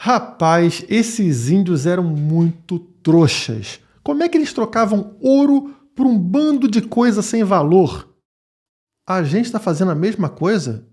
Rapaz, esses índios eram muito trouxas. Como é que eles trocavam ouro por um bando de coisa sem valor? A gente está fazendo a mesma coisa?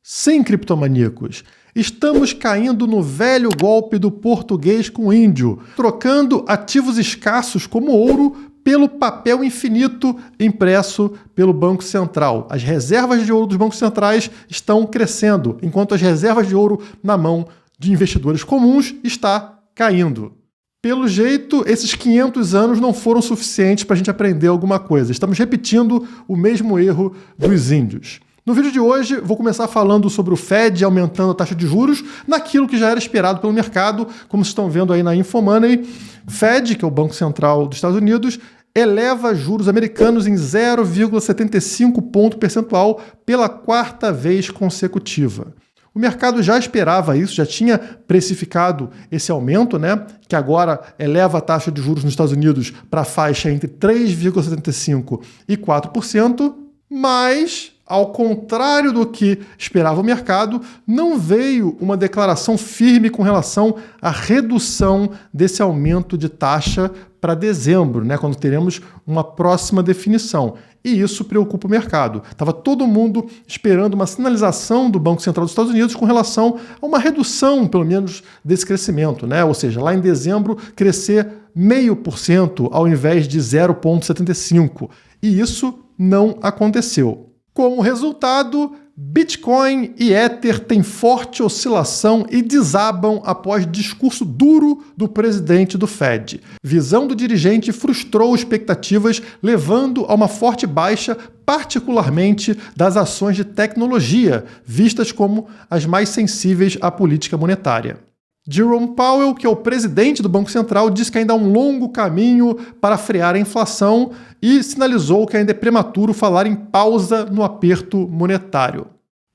Sim, criptomaníacos. Estamos caindo no velho golpe do português com o índio, trocando ativos escassos como ouro pelo papel infinito impresso pelo Banco Central. As reservas de ouro dos bancos centrais estão crescendo, enquanto as reservas de ouro na mão de investidores comuns está caindo. Pelo jeito, esses 500 anos não foram suficientes para a gente aprender alguma coisa. Estamos repetindo o mesmo erro dos índios. No vídeo de hoje, vou começar falando sobre o Fed aumentando a taxa de juros naquilo que já era esperado pelo mercado, como vocês estão vendo aí na Infomoney. Fed, que é o Banco Central dos Estados Unidos, eleva juros americanos em 0,75 ponto percentual pela quarta vez consecutiva. O mercado já esperava isso, já tinha precificado esse aumento, que agora eleva a taxa de juros nos Estados Unidos para a faixa entre 3,75% e 4%, mas, ao contrário do que esperava o mercado, não veio uma declaração firme com relação à redução desse aumento de taxa para dezembro, quando teremos uma próxima definição. E isso preocupa o mercado. Estava todo mundo esperando uma sinalização do Banco Central dos Estados Unidos com relação a uma redução, pelo menos, desse crescimento. Ou seja, lá em dezembro, crescer 0,5% ao invés de 0,75%. E isso não aconteceu. Como resultado, Bitcoin e Ether têm forte oscilação e desabam após discurso duro do presidente do Fed. Visão do dirigente frustrou expectativas, levando a uma forte baixa, particularmente das ações de tecnologia, vistas como as mais sensíveis à política monetária. Jerome Powell, que é o presidente do Banco Central, disse que ainda há um longo caminho para frear a inflação e sinalizou que ainda é prematuro falar em pausa no aperto monetário.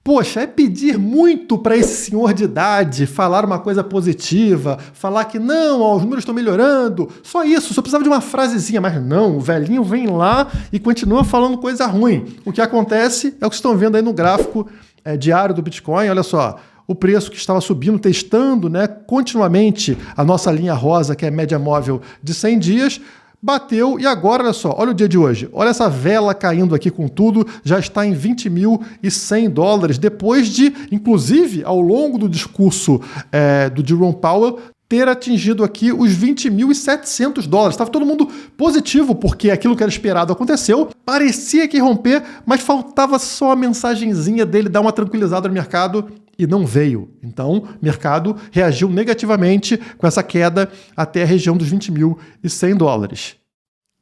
Poxa, é pedir muito para esse senhor de idade falar uma coisa positiva, falar que não, os números estão melhorando, só isso, só precisava de uma frasezinha, mas não, o velhinho vem lá e continua falando coisa ruim. O que acontece é o que vocês estão vendo aí no gráfico diário do Bitcoin, olha só. O preço que estava subindo, testando continuamente a nossa linha rosa, que é a média móvel de 100 dias, bateu e agora, olha só, olha o dia de hoje. Olha essa vela caindo aqui com tudo, já está em $20.100, depois de, inclusive, ao longo do discurso do Jerome Powell, ter atingido aqui os $20.700. Estava todo mundo positivo, porque aquilo que era esperado aconteceu. Parecia que ia romper, mas faltava só a mensagenzinha dele dar uma tranquilizada no mercado e não veio. Então, o mercado reagiu negativamente com essa queda até a região dos $20.100.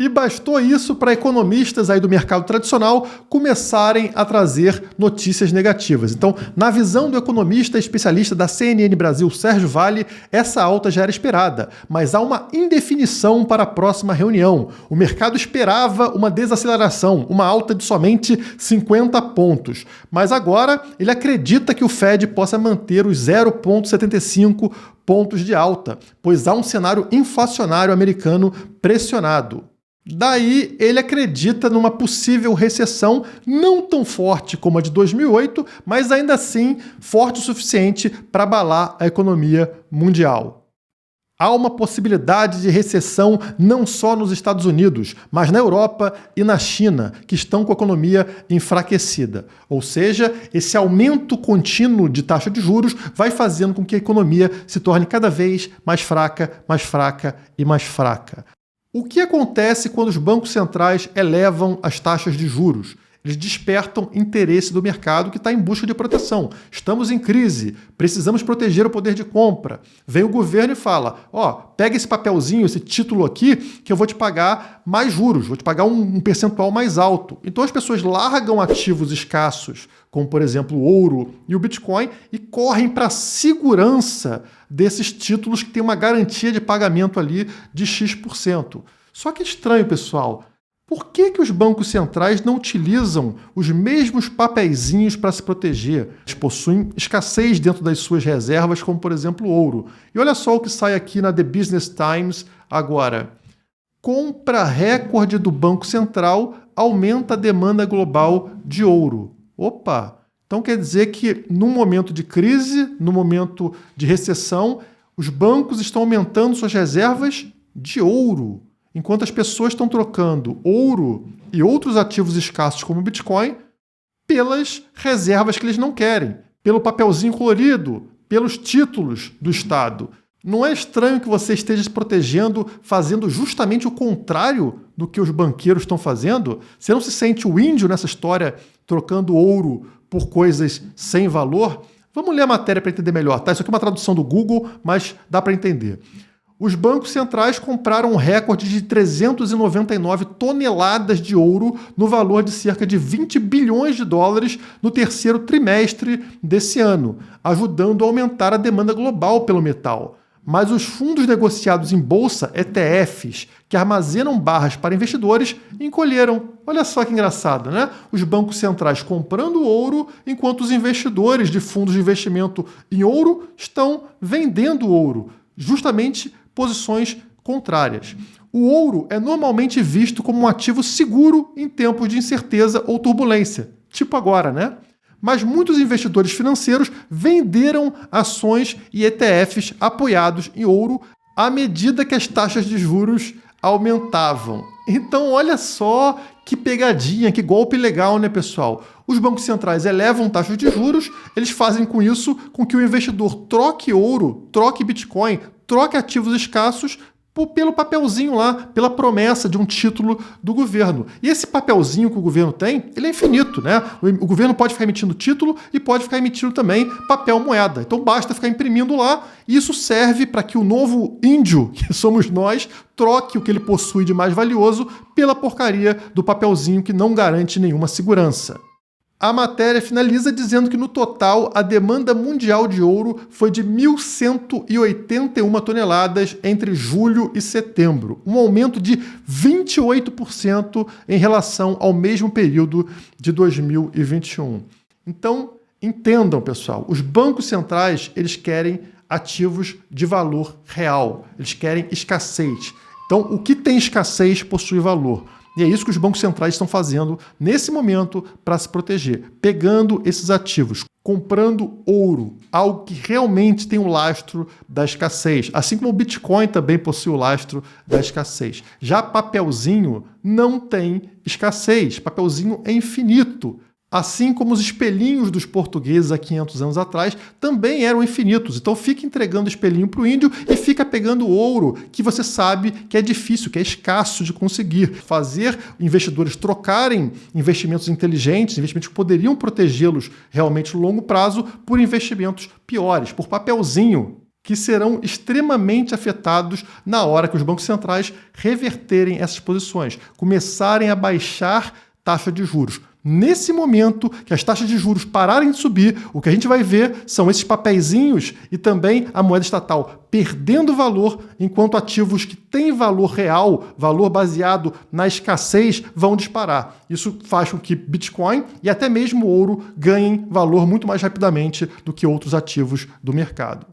E bastou isso para economistas aí do mercado tradicional começarem a trazer notícias negativas. Então, na visão do economista especialista da CNN Brasil, Sérgio Vale, essa alta já era esperada, mas há uma indefinição para a próxima reunião. O mercado esperava uma desaceleração, uma alta de somente 50 pontos. Mas agora ele acredita que o Fed possa manter os 0,75 pontos de alta, pois há um cenário inflacionário americano pressionado. Daí, ele acredita numa possível recessão não tão forte como a de 2008, mas ainda assim forte o suficiente para abalar a economia mundial. Há uma possibilidade de recessão não só nos Estados Unidos, mas na Europa e na China, que estão com a economia enfraquecida. Ou seja, esse aumento contínuo de taxa de juros vai fazendo com que a economia se torne cada vez mais fraca, mais fraca e mais fraca. O que acontece quando os bancos centrais elevam as taxas de juros? Eles despertam interesse do mercado que está em busca de proteção. Estamos em crise, precisamos proteger o poder de compra. Vem o governo e fala, pega esse papelzinho, esse título aqui, que eu vou te pagar mais juros, vou te pagar um percentual mais alto. Então as pessoas largam ativos escassos, como por exemplo o ouro e o Bitcoin, e correm para a segurança desses títulos que têm uma garantia de pagamento ali de X%. Só que é estranho, pessoal. Por que os bancos centrais não utilizam os mesmos papeizinhos para se proteger? Eles possuem escassez dentro das suas reservas, como por exemplo o ouro. E olha só o que sai aqui na The Business Times agora. Compra recorde do Banco Central aumenta a demanda global de ouro. Opa! Então quer dizer que no momento de crise, no momento de recessão, Os bancos estão aumentando suas reservas de ouro, enquanto as pessoas estão trocando ouro e outros ativos escassos como o Bitcoin pelas reservas que eles não querem, pelo papelzinho colorido, pelos títulos do Estado. Não é estranho que você esteja se protegendo fazendo justamente o contrário do que os banqueiros estão fazendo? Você não se sente o índio nessa história trocando ouro por coisas sem valor? Vamos ler a matéria para entender melhor, tá? Isso aqui é uma tradução do Google, mas dá para entender. Os bancos centrais compraram um recorde de 399 toneladas de ouro no valor de cerca de 20 bilhões de dólares no terceiro trimestre desse ano, ajudando a aumentar a demanda global pelo metal. Mas os fundos negociados em bolsa, ETFs, que armazenam barras para investidores, encolheram. Olha só que engraçado, né? Os bancos centrais comprando ouro, enquanto os investidores de fundos de investimento em ouro estão vendendo ouro. Justamente posições contrárias. O ouro é normalmente visto como um ativo seguro em tempos de incerteza ou turbulência. Tipo agora, né? Mas muitos investidores financeiros venderam ações e ETFs apoiados em ouro à medida que as taxas de juros aumentavam. Então, olha só que pegadinha, que golpe legal, né, pessoal? Os bancos centrais elevam taxas de juros, eles fazem com isso com que o investidor troque ouro, troque Bitcoin, troque ativos escassos pelo papelzinho lá, pela promessa de um título do governo. E esse papelzinho que o governo tem, ele é infinito, né? O governo pode ficar emitindo título e pode ficar emitindo também papel moeda. Então basta ficar imprimindo lá e isso serve para que o novo índio, que somos nós, troque o que ele possui de mais valioso pela porcaria do papelzinho que não garante nenhuma segurança. A matéria finaliza dizendo que, no total, a demanda mundial de ouro foi de 1.181 toneladas entre julho e setembro, um aumento de 28% em relação ao mesmo período de 2021. Então, entendam, pessoal, os bancos centrais, eles querem ativos de valor real, eles querem escassez. Então, o que tem escassez possui valor. E é isso que os bancos centrais estão fazendo nesse momento para se proteger, pegando esses ativos, comprando ouro, algo que realmente tem o lastro da escassez, assim como o Bitcoin também possui o lastro da escassez. Já papelzinho não tem escassez, papelzinho é infinito. Assim como os espelhinhos dos portugueses há 500 anos atrás também eram infinitos. Então fica entregando espelhinho para o índio e fica pegando ouro, que você sabe que é difícil, que é escasso de conseguir. Fazer investidores trocarem investimentos inteligentes, investimentos que poderiam protegê-los realmente no longo prazo, por investimentos piores, por papelzinho, que serão extremamente afetados na hora que os bancos centrais reverterem essas posições, começarem a baixar taxa de juros. Nesse momento que as taxas de juros pararem de subir, o que a gente vai ver são esses papeizinhos e também a moeda estatal perdendo valor, enquanto ativos que têm valor real, valor baseado na escassez, vão disparar. Isso faz com que Bitcoin e até mesmo ouro ganhem valor muito mais rapidamente do que outros ativos do mercado.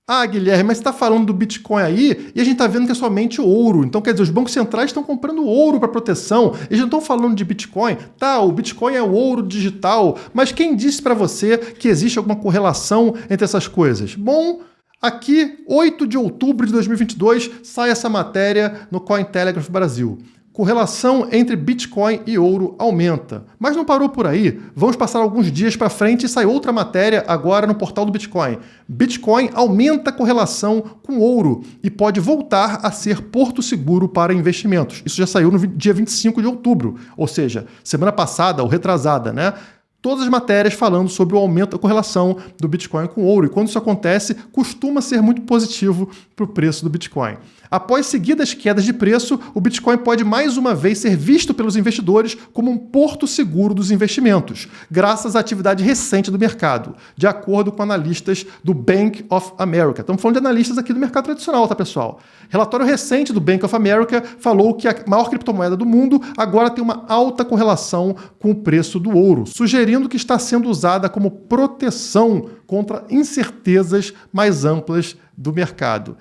Ah, Guilherme, mas você está falando do Bitcoin aí e a gente está vendo que é somente ouro. Então, quer dizer, os bancos centrais estão comprando ouro para proteção. Eles não estão falando de Bitcoin. Tá, o Bitcoin é o ouro digital, mas quem disse para você que existe alguma correlação entre essas coisas? Bom, aqui, 8 de outubro de 2022, sai essa matéria no Cointelegraph Brasil. Correlação entre Bitcoin e ouro aumenta. Mas não parou por aí. Vamos passar alguns dias para frente e sai outra matéria agora no portal do Bitcoin. Bitcoin aumenta a correlação com ouro e pode voltar a ser porto seguro para investimentos. Isso já saiu no dia 25 de outubro, ou seja, semana passada ou retrasada, né? Todas as matérias falando sobre o aumento da correlação do Bitcoin com ouro. E quando isso acontece, costuma ser muito positivo para o preço do Bitcoin. Após seguidas quedas de preço, o Bitcoin pode mais uma vez ser visto pelos investidores como um porto seguro dos investimentos, graças à atividade recente do mercado, de acordo com analistas do Bank of America. Estamos falando de analistas aqui do mercado tradicional, tá, pessoal? Relatório recente do Bank of America falou que a maior criptomoeda do mundo agora tem uma alta correlação com o preço do ouro, sugerindo que está sendo usada como proteção contra incertezas mais amplas do mercado.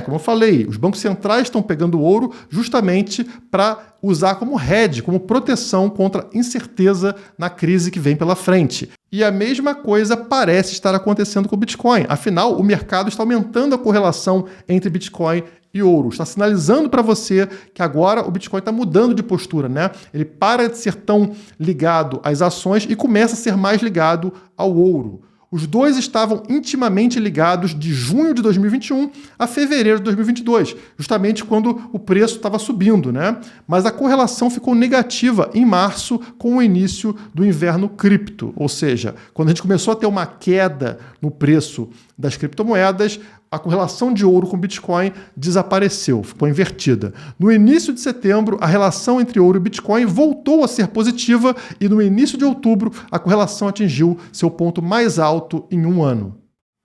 Como eu falei, os bancos centrais estão pegando ouro justamente para usar como hedge, como proteção contra incerteza na crise que vem pela frente. E a mesma coisa parece estar acontecendo com o Bitcoin. Afinal, o mercado está aumentando a correlação entre Bitcoin e ouro. Está sinalizando para você que agora o Bitcoin está mudando de postura, né? Ele para de ser tão ligado às ações e começa a ser mais ligado ao ouro. Os dois estavam intimamente ligados de junho de 2021 a fevereiro de 2022, justamente quando o preço estava subindo, né? Mas a correlação ficou negativa em março com o início do inverno cripto, ou seja, quando a gente começou a ter uma queda no preço das criptomoedas, a correlação de ouro com Bitcoin desapareceu, ficou invertida. No início de setembro, a relação entre ouro e Bitcoin voltou a ser positiva e no início de outubro, a correlação atingiu seu ponto mais alto em um ano.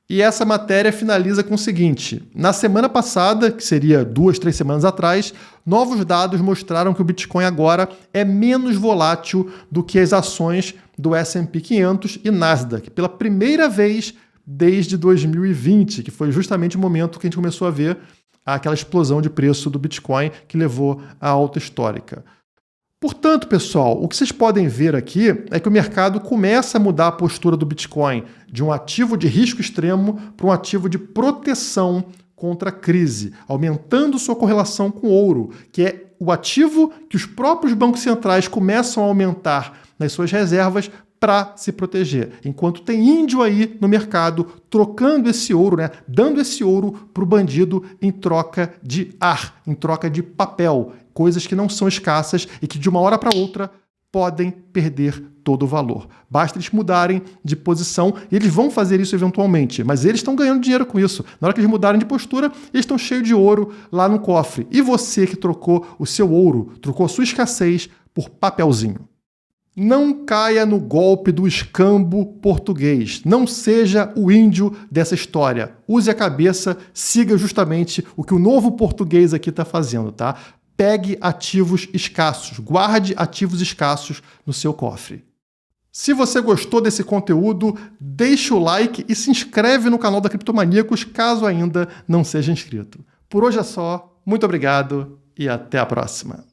E essa matéria finaliza com o seguinte: na semana passada, que seria 2-3 semanas atrás, novos dados mostraram que o Bitcoin agora é menos volátil do que as ações do S&P 500 e Nasdaq, pela primeira vez desde 2020, que foi justamente o momento que a gente começou a ver aquela explosão de preço do Bitcoin que levou à alta histórica. Portanto, pessoal, o que vocês podem ver aqui é que o mercado começa a mudar a postura do Bitcoin de um ativo de risco extremo para um ativo de proteção contra a crise, aumentando sua correlação com o ouro, que é o ativo que os próprios bancos centrais começam a aumentar nas suas reservas para se proteger. Enquanto tem índio aí no mercado trocando esse ouro, né, dando esse ouro para o bandido em troca de ar, em troca de papel, coisas que não são escassas e que de uma hora para outra podem perder todo o valor. Basta eles mudarem de posição e eles vão fazer isso eventualmente, mas eles estão ganhando dinheiro com isso. Na hora que eles mudarem de postura, eles estão cheios de ouro lá no cofre. E você que trocou o seu ouro, trocou a sua escassez por papelzinho. Não caia no golpe do escambo português. Não seja o índio dessa história. Use a cabeça, siga justamente o que o novo português aqui está fazendo, tá? Pegue ativos escassos, guarde ativos escassos no seu cofre. Se você gostou desse conteúdo, deixa o like e se inscreve no canal da Criptomaníacos caso ainda não seja inscrito. Por hoje é só, muito obrigado e até a próxima.